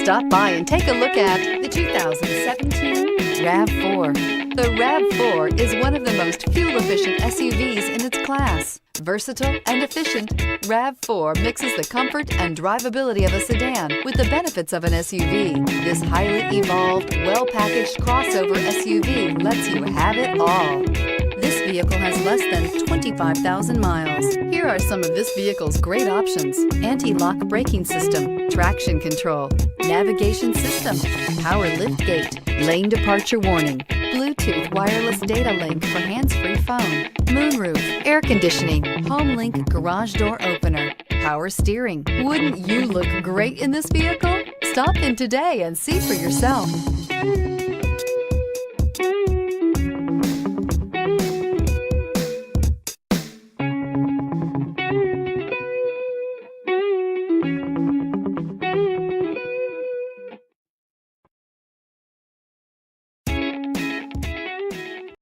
Stop by and take a look at the 2017 RAV4. The RAV4 is one of the most fuel-efficient SUVs in its class. Versatile and efficient, RAV4 mixes the comfort and drivability of a sedan with the benefits of an SUV. This highly evolved, well-packaged crossover SUV lets you have it all. This vehicle has less than 25,000 miles. Here are some of this vehicle's great options: anti-lock braking system, traction control, navigation system, power liftgate, lane departure warning, Bluetooth wireless data link for hands-free phone, moonroof, air conditioning, home link garage door opener, power steering. Wouldn't you look great in this vehicle? Stop in today and see for yourself.